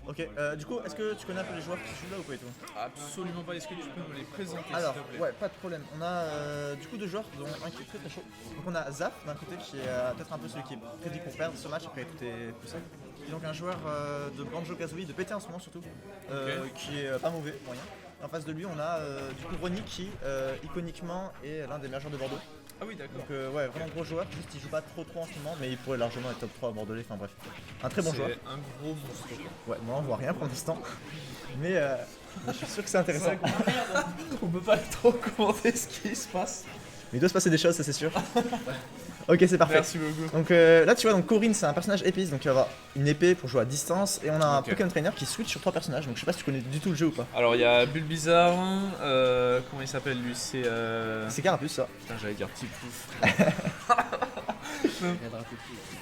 Ok, du coup, est-ce que tu connais un peu les joueurs qui jouent là ou pas du tout? Absolument pas. Est-ce que tu peux me les présenter Alors, s'il te plaît? ouais, pas de problème. On a du coup deux joueurs, dont un qui est très très chaud. Donc on a Zaf d'un côté qui est peut-être un peu celui qui est prédit pour perdre ce match, après tout est poussé. Et donc un joueur de Banjo-Kazooie, de PT en ce moment surtout, qui est pas mauvais, moyen. Et en face de lui, on a du coup Ronnie qui, iconiquement, est l'un des meilleurs joueurs de Bordeaux. Ah oui, d'accord. Donc ouais, vraiment gros joueur, juste il joue pas trop en ce moment, mais il pourrait largement être top 3 à Bordelais, enfin bref. Un très bon joueur. C'est un gros monstre, quoi. Ouais, moi on voit rien pour l'instant, mais je suis sûr que c'est intéressant. On peut pas trop commenter ce qui se passe. Mais il doit se passer des choses, ça c'est sûr. Ok, c'est parfait. Merci beaucoup. Donc là tu vois, donc Corinne c'est un personnage épice, donc il va avoir une épée pour jouer à distance, et on a un Ok. Pokémon Trainer qui switch sur 3 personnages, donc je sais pas si tu connais du tout le jeu ou pas. Alors il y a Bulbizarre, comment il s'appelle lui? C'est C'est Carapuce ça. Putain, j'allais dire Tipouf.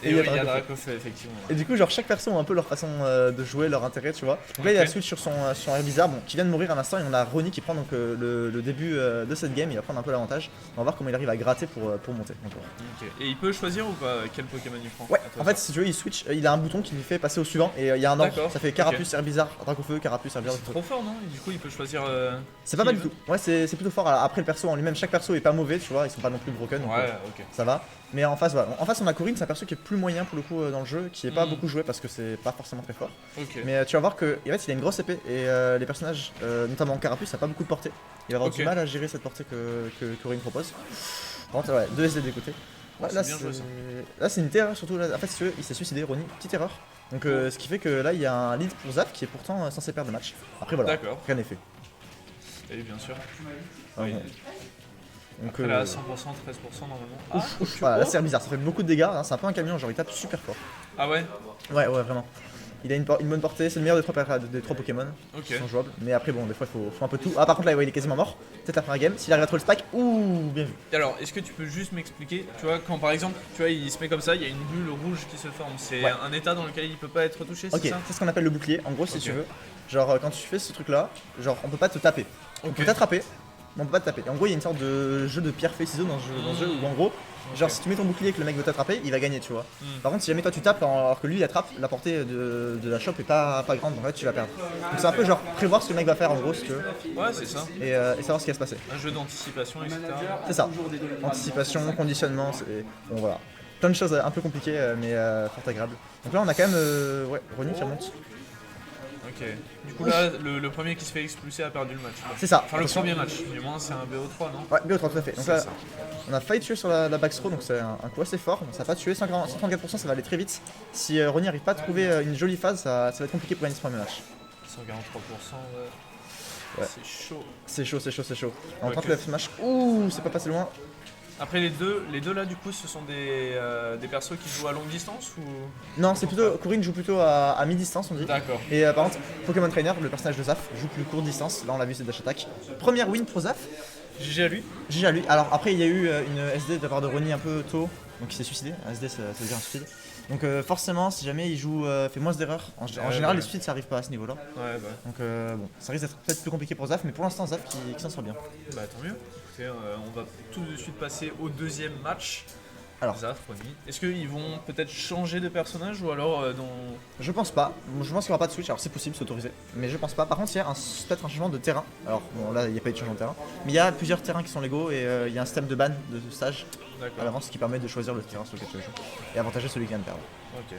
Et Et il y a oui, il y a Dracofeu. Dracofeu effectivement. Et du coup, genre chaque perso a un peu leur façon de jouer, leur intérêt, tu vois. Donc là, il y a Ok. switch sur son Herbizarre, bon, qui vient de mourir à l'instant, et on a Ronnie qui prend donc le début de cette game, il va prendre un peu l'avantage. On va voir comment il arrive à gratter pour monter. encore. Ok. Et il peut choisir ou pas quel Pokémon il prend? Ouais, À toi, en fait, ça. si tu veux, il switch, il a un bouton qui lui fait passer au suivant, et il y a un ordre. D'accord, Ça fait Carapuce, Herbizarre, Dracofeu, Carapuce, Herbizarre. C'est trop fort non? Et du coup il peut choisir. C'est pas qui mal il du veut. tout. Ouais, c'est plutôt fort. Alors, après, le perso en lui-même, chaque perso est pas mauvais, tu vois, ils sont pas non plus broken. Donc, Ouais, ok. ça va. Mais en face, voilà. En face, on a Corinne, c'est un perso qui est plus moyen pour le coup dans le jeu, qui est pas Mm. beaucoup joué parce que c'est pas forcément très fort. Ok. Mais tu vas voir que en fait, il a une grosse épée et les personnages, notamment Carapuce, ça a pas beaucoup de portée. Il va avoir Ok. du mal à gérer cette portée que Corinne propose. Par contre, ouais, 2 SD des côtés. Ouais, c'est là, bien joué, ça. là, c'est une terreur surtout. Là. En fait, si tu veux, il s'est suicidé, Ronnie, petite erreur. Donc, ce qui fait que là, il y a un lead pour Zaf qui est pourtant censé perdre le match. Après, voilà, D'accord. rien n'est fait. Et bien sûr. Ah, Oui. bon. Donc, Après là 100%, 13% normalement. Ah, voilà, là, c'est bizarre, ça fait beaucoup de dégâts. Hein, c'est un peu un camion, genre il tape super fort. ah ouais. Ouais, vraiment. Il a une bonne portée, c'est le meilleur des trois Pokémon Ok. qui sont jouables. Mais après, bon, des fois, il faut un peu de tout. Ah, par contre, là, ouais, il est quasiment mort. Peut-être la première game. S'il arrive à trouver le spike, ouh, bien vu. Alors, est-ce que tu peux juste m'expliquer, tu vois, quand par exemple, tu vois, il se met comme ça, il y a une bulle rouge qui se forme, c'est Ouais. un état dans lequel il peut pas être touché, c'est Ok, ça? c'est ce qu'on appelle le bouclier. En gros, si Ok. tu veux, genre quand tu fais ce truc là, genre on peut pas te taper. On Ok. peut t'attraper, mais on peut pas te taper. Et en gros, il y a une sorte de jeu de pierre-feuille-ciseaux dans ce jeu où en gros, genre si tu mets ton bouclier et que le mec veut t'attraper, il va gagner, tu vois. Hmm. Par contre, si jamais toi tu tapes alors que lui il attrape, la portée de la chope est pas grande, donc là tu vas perdre. Donc c'est un peu genre prévoir ce que le mec va faire en gros, si tu veux, Ouais, c'est ça. et savoir ce qui va se passer. Un jeu d'anticipation, etc. C'est ça. Anticipation, conditionnement, bon voilà. Plein de choses un peu compliquées, mais fort agréables. Donc là, on a quand même ouais, Ronnie qui remonte. Ok. Du coup, là, le premier qui se fait expulser a perdu le match. C'est ça. Enfin, le Attention. premier match. Du moins, c'est un BO3, non? Ouais, BO3 tout à fait. Donc C'est là, ça. on a failli tuer sur la backthrow, donc c'est un coup assez fort. Ça va pas tuer, 134%, ça va aller très vite. Si Ronnie arrive pas à trouver une jolie phase, ça va être compliqué pour gagner ce premier match. 143%, ouais. Ouais. C'est chaud. C'est chaud. En Ok. 39 match, ouh, c'est pas passé loin. Après, les deux là, du coup, ce sont des persos qui jouent à longue distance ou? Non, c'est plutôt. Corinne joue plutôt à mi-distance, on dit. D'accord. Et par contre, Pokémon Trainer, le personnage de Zaf, joue plus courte distance. Là, on l'a vu, c'est Dash Attack. Première win pour Zaf. GG à lui. GG à lui. Alors après, il y a eu une SD de la part de Ronnie un peu tôt, donc il s'est suicidé. Un SD, ça veut dire un suicide. Donc forcément, si jamais il joue, fait moins d'erreurs. En général, ouais. les suicides, ça arrive pas à ce niveau-là. Ouais, bah. Donc bon, ça risque d'être peut-être plus compliqué pour Zaf, mais pour l'instant, Zaf qui s'en sort bien. Bah tant mieux. Écoutez, on va tout de suite passer au deuxième match. Alors. Zaf, Ronnie. Est-ce qu'ils vont peut-être changer de personnage ou alors dans... Je pense pas. Je pense qu'il n'y aura pas de switch. Alors c'est possible, c'est autorisé. Mais je pense pas. Par contre, il y a peut-être un changement de terrain. Alors bon, là, il n'y a pas eu de changement de terrain. Mais il y a plusieurs terrains qui sont légaux et il y a un système de ban de stage à D'accord. l'avance qui permet de choisir le terrain sur lequel tu veux jouer. Et avantager celui qui vient de perdre. Ok.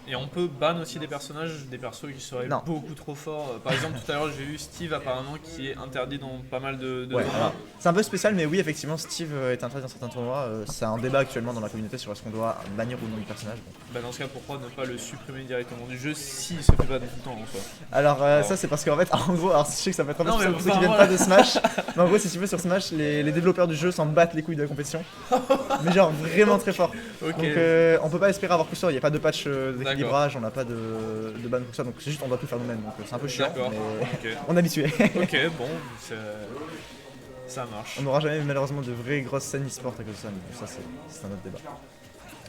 Et on peut ban aussi des personnages, des persos qui seraient Non. beaucoup trop forts. Par exemple, tout à l'heure, j'ai vu Steve apparemment qui est interdit dans pas mal de Ouais, tournois. voilà. C'est un peu spécial, mais oui, effectivement, Steve est interdit dans certains tournois. C'est un débat actuellement dans la communauté sur est-ce qu'on doit bannir ou non du personnage. Bon. Bah dans ce cas, pourquoi ne pas le supprimer directement du jeu s'il se fait ban tout le temps en soi? Alors, ça, c'est parce qu'en fait, en gros, alors je sais que ça peut être un peu Non, mais spécial pour ceux qui enfin, viennent voilà. pas de Smash. Mais en gros, si tu veux, sur Smash, les développeurs du jeu s'en battent les couilles de la compétition. Mais genre vraiment très fort. Ok. Donc on peut pas espérer avoir tout ça, il n'y a pas de patch d'équilibrage, on n'a pas de ban pour ça, donc c'est juste on doit tout faire nous-mêmes, donc c'est un peu chiant, D'accord. mais Ok. on est habitué. Ok, bon, ça marche. On n'aura jamais malheureusement de vraies grosses scènes e-sport à cause de ça, mais ça c'est un autre débat.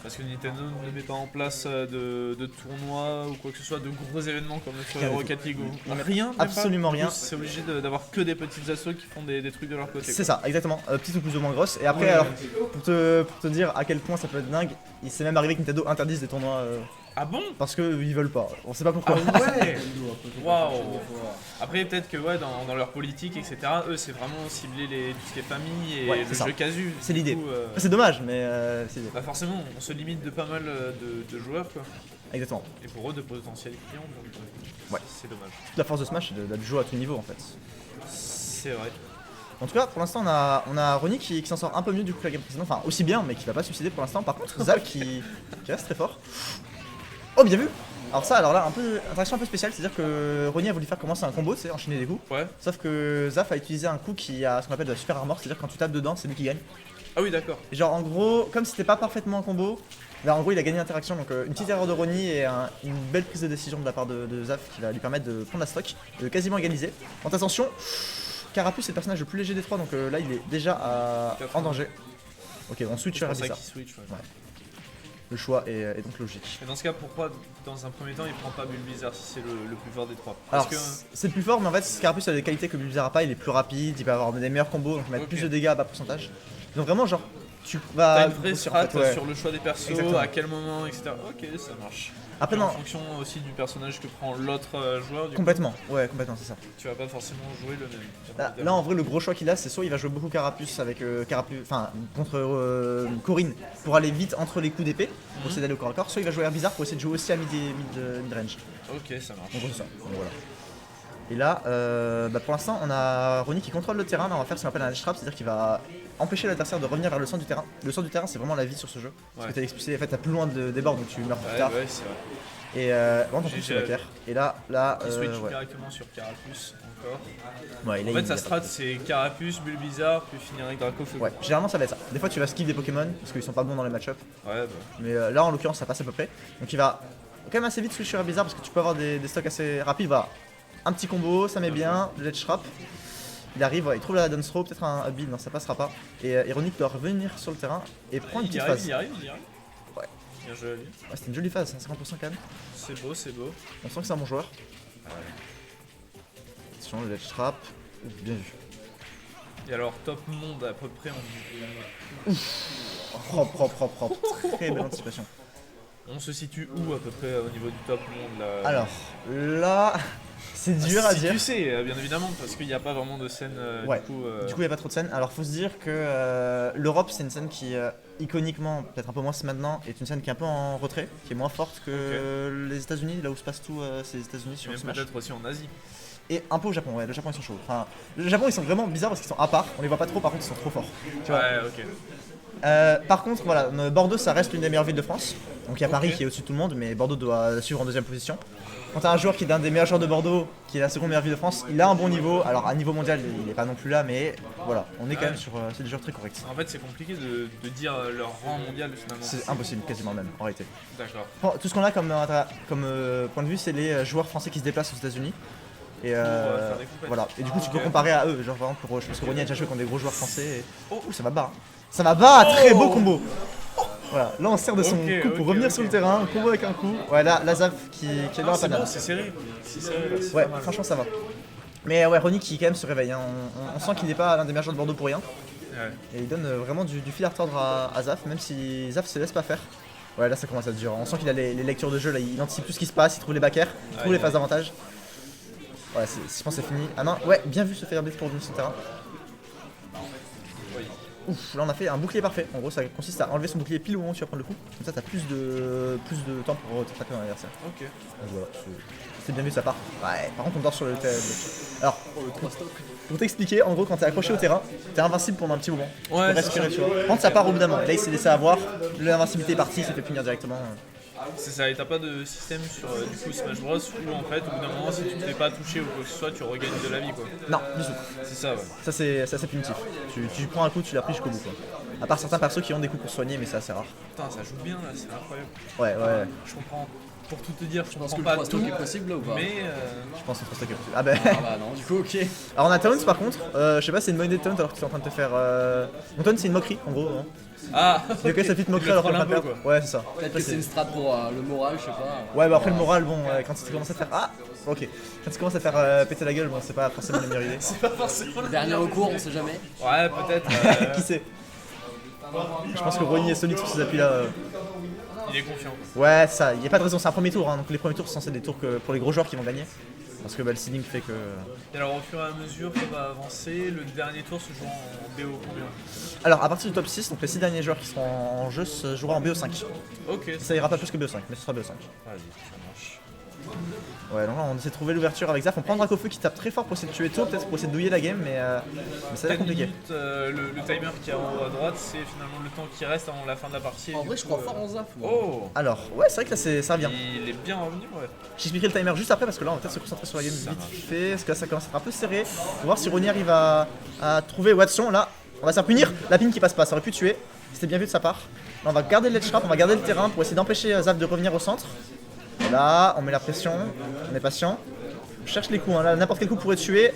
Parce que Nintendo ne met pas en place de tournois ou quoi que ce soit, de gros événements comme le Rien du Rocket League ou Non, mais rien, même pas. absolument Du coup, rien. C'est obligé d'avoir que des petites assos qui font des trucs de leur côté. C'est ça, exactement, petite ou plus ou moins grosse. Et après, Ouais. alors, pour te dire à quel point ça peut être dingue, il s'est même arrivé que Nintendo interdise des tournois Ah bon? Parce qu'ils veulent pas, on sait pas Ah pourquoi. ouais. Waouh. Wow. Après peut-être que ouais dans leur politique etc. Eux c'est vraiment cibler tout ce qui est famille et Ouais, le c'est ça. jeu casu. C'est Du l'idée. coup, C'est dommage, mais c'est l'idée. bah forcément on se limite de pas mal de joueurs quoi. Exactement. Et pour eux de potentiels clients donc Ouais. c'est dommage. Toute la force de Smash, c'est de jouer à tout niveau en fait. C'est vrai. En tout cas, pour l'instant, on a Ronnie qui s'en sort un peu mieux du coup que la game précédente. Enfin, aussi bien, mais qui va pas se suicider pour l'instant. Par contre, Zaf qui reste très fort. Oh, bien vu! Alors là, interaction un peu spéciale, c'est-à-dire que Ronnie a voulu faire commencer un combo, c'est enchaîner des coups. Ouais. Sauf que Zaf a utilisé un coup qui a ce qu'on appelle de la super armor, c'est-à-dire quand tu tapes dedans, c'est lui qui gagne. Ah oui d'accord. Et genre en gros, comme c'était pas parfaitement un combo, là en gros il a gagné l'interaction, donc une petite erreur de Ronnie et une belle prise de décision de la part de Zaf qui va lui permettre de prendre la stock, de quasiment égaliser. Donc attention, Carapuce c'est le personnage le plus léger des trois, donc là il est déjà en danger. Ok, on switch C'est sur pour ça Abyssar. qu'ils switch. Ouais. Ouais. Le choix est donc logique. Et dans ce cas pourquoi dans un premier temps il prend pas Bulbizarre si c'est le plus fort des trois? Alors Parce que c'est le plus fort, mais en fait Carapuce a des qualités que Bulbizarre a pas, il est plus rapide, il peut avoir des meilleurs combos, donc il met Ok. plus de dégâts à bas pourcentage. Donc vraiment genre, tu t'as vas une vraie grossir, strat en fait, ouais. sur le choix des persos, Exactement. à quel moment, etc. Ok, ça marche. Après Et non, en fonction aussi du personnage que prend l'autre joueur, du coup, complètement, ouais complètement c'est ça. tu vas pas forcément jouer le même. Là en vrai le gros choix qu'il a c'est soit il va jouer beaucoup Carapuce avec contre Corinne pour aller vite entre les coups d'épée pour essayer d'aller au corps à corps, soit il va jouer Herbizarre pour essayer de jouer aussi à mid range. Ok, ça marche. En gros c'est ça. Donc, voilà. Et là pour l'instant on a Ronnie qui contrôle le terrain, là on va faire ce qu'on appelle un edge trap, c'est-à-dire qu'il va empêcher l'adversaire de revenir vers le centre du terrain. Le centre du terrain c'est vraiment la vie sur ce jeu. Parce Ouais. que t'es expulsé, en fait t'as plus loin des bords donc tu meurs plus Ouais, tard. ouais, c'est vrai. Et vraiment ton J'ai- coup c'est la pierre. Et là Il switch ouais. directement sur Carapuce encore. Ouais, et là, En fait, il- sa strat c'est Carapuce, Bulbizarre, puis finir avec Dracofeu. Ouais, généralement ça va être ça. Des fois tu vas skip des Pokémon parce qu'ils sont pas bons dans les match-up. Ouais, bah. Mais là en l'occurrence ça passe à peu près. Donc il va quand même assez vite switch sur Herbizarre parce que tu peux avoir des stocks assez rapides. Voilà. Un petit combo, ça met bien, le ledge trap. Il arrive, ouais, il trouve la dance throw, peut-être un build, non ça passera pas. Et Ironic doit revenir sur le terrain et prendre une Il y petite arrive, phase. il y arrive, il y arrive. Ouais. Bien joué à lui. Ouais, c'était une jolie phase, 50% quand même. C'est beau, c'est beau. On sent que c'est un bon joueur. Attention, le ledge trap. Ouf, bien vu. Et alors, top monde à peu près, Propre. Très belle anticipation. on se situe où à peu près au niveau du top monde là? Alors, là, c'est dur à si dire. tu sais, bien évidemment, parce qu'il n'y a pas vraiment de scène Ouais. du coup. Du coup, il n'y a pas trop de scènes. Alors, faut se dire que l'Europe, c'est une scène qui, iconiquement, peut-être un peu moins maintenant, est une scène qui est un peu en retrait, qui est moins forte que les États-Unis. Là où se passe tout, c'est les États-Unis et sur même Smash. peut-être aussi en Asie. Et un peu au Japon, ouais. Le Japon, ils sont chauds. Enfin, le Japon, ils sont vraiment bizarres parce qu'ils sont à part. On les voit pas trop, par contre, ils sont trop forts. Tu vois. Ouais, ok. Par contre, voilà, Bordeaux, ça reste l'une des meilleures villes de France. Donc, il y a Paris Ok. qui est au-dessus de tout le monde, mais Bordeaux doit suivre en deuxième position. Quand t'as un joueur qui est l'un des meilleurs joueurs de Bordeaux, qui est la seconde meilleure ville de France, il a un bon niveau. Alors, à niveau mondial, il est pas non plus là, mais voilà, on est quand Ouais. même sur. C'est des joueurs très corrects. En fait, c'est compliqué de dire leur rang mondial finalement. C'est impossible, quasiment même, en réalité. D'accord. Bon, tout ce qu'on a comme point de vue, c'est les joueurs français qui se déplacent aux États-Unis. Et faire des compètes. voilà. Et du coup, tu peux Ok. comparer à eux. Genre, par exemple, je pense que Ronnie a déjà joué contre des gros joueurs français. Et... Oh, ça va bas. Hein. Ça va bas, très beau combo. Voilà, là on sert de son Ok, coup pour ok, revenir ok. sur le terrain, un combo avec un coup. Ouais, là, la Zaf qui est dans la C'est panade. bon, c'est serré. C'est serré là, c'est Ouais, pas mal. franchement, ça va. Mais ouais, Ronnie qui quand même se réveille. Hein. On sent qu'il n'est pas l'un des meilleurs joueurs de Bordeaux pour rien. Ouais. Et il donne vraiment du fil à retordre à Zaf, même si Zaf se laisse pas faire. Ouais, là ça commence à être dur. On sent qu'il a les lectures de jeu, là, il anticipe tout ce qui se passe, il trouve les backers, il trouve Ouais, les phases d'avantage. Ouais, je pense que c'est fini. Ah non, ouais, bien vu ce faire blitz pour revenir sur le terrain. Oui. Ouf, là on a fait un bouclier parfait. En gros, ça consiste à enlever son bouclier pile au moment où tu vas prendre le coup. Comme ça, t'as plus de temps pour t'attaquer dans l'adversaire. Ok. Donc voilà, c'est bien vu de sa part. Ouais, par contre, on dort sur le terrain. Alors, pour t'expliquer, en gros, quand t'es accroché au terrain, t'es invincible pendant un petit moment. Tu peux Ouais, respirer, tu vois. Par contre, ça part au bout d'un moment. Et là, il s'est laissé avoir. L'invincibilité est partie, il s'est fait punir directement. C'est ça, et t'as pas de système sur du coup Smash Bros où en fait au bout d'un moment si tu te fais pas toucher ou quoi que ce soit tu regagnes de la vie quoi. Non, du tout. C'est ça ouais. Ça, c'est assez punitif. Tu prends un coup, tu l'as pris jusqu'au bout, quoi. À part certains persos qui ont des coups pour soigner, mais c'est assez rare. Putain ça joue bien là, c'est incroyable. Ouais, ouais. Je comprends, pour tout te dire, je Je pense que comprends le pas 3 stock tout, est possible là ou pas? mais Je pense que c'est trop stocké. Ah bah. Ah bah non, du coup, ok. Alors on a Taunt par contre, je sais pas, c'est une bonne idée de Taunt alors que tu es en train de te faire. Mon Taunt c'est une moquerie en gros. Hein. ah Il y a que sa petite moquerie il le alors qu'on est en train de troll un peu, perdre. Ouais, c'est ça. Peut-être que c'est une strat pour le moral, je sais pas. Ouais, bah après le moral, bon, quand tu commences à te faire. Ah ok. Quand tu commences à faire péter la gueule, bon, c'est pas forcément la meilleure idée. c'est pas forcément la Dernier recours, on sait jamais. Ouais peut-être. Qui sait. Je pense que Ronnie est solide sur ces appuis là. Il est confiant. Ouais, ça, il n'y a pas de raison, c'est un premier tour, hein, donc les premiers tours sont censés être des tours pour les gros joueurs qui vont gagner. Parce que le seeding fait que. Et alors au fur et à mesure qu'on va avancer, le dernier tour se joue en BO combien? Alors à partir du top 6, donc les 6 derniers joueurs qui seront en jeu se jouera en BO5. Ok, Ça ira pas plus que BO5, mais ce sera BO5. vas-y, ça marche. Ouais, donc là on essaie de trouver l'ouverture avec Zaf. On prend Dracofeu qui tape très fort pour essayer de tuer tôt, peut-être pour essayer de douiller la game, mais ça a l'air 10 compliqué. minutes, le timer qui est en haut à droite, c'est finalement le temps qui reste avant la fin de la partie. En vrai, je crois fort en Zaf. moi. Oh, Alors, ouais, c'est vrai que là ça revient. il est bien revenu, ouais. J'expliquerai le timer juste après parce que là on va peut-être se concentrer sur la game Ça vite marche. fait, parce que là ça commence à être un peu serré. On va voir si Ronny arrive à trouver Watson. Là, on va s'en punir. La ping qui passe pas, ça aurait pu tuer. C'était bien vu de sa part. Là, on va garder le ledge trap, on va garder le terrain pour essayer d'empêcher Zaf de revenir au centre. Là, on met la pression, on est patient. On cherche les coups, hein. Là n'importe quel coup pourrait tuer.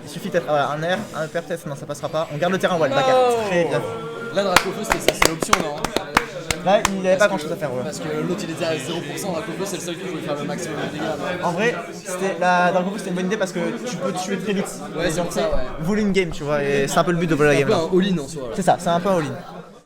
Il suffit peut-être un air, un upper peut-être, non ça passera pas. On garde le terrain, ouais, le bagarre, très bien. Là, Dracofeu, c'était ça, c'est l'option, non? Là, il n'avait pas grand chose à faire, ouais. Parce que l'autre il était à 0%, Dracofeu, c'est le seul qui pouvait faire le maximum de dégâts. En vrai, la Dracofeu c'était une bonne idée parce que tu peux tuer très vite. Ouais, c'est pour ça, ouais. Voler une game, tu vois, et c'est un peu le but de voler la C'est un game peu là. un all-in en soi. là. C'est ça, c'est un peu un all-in.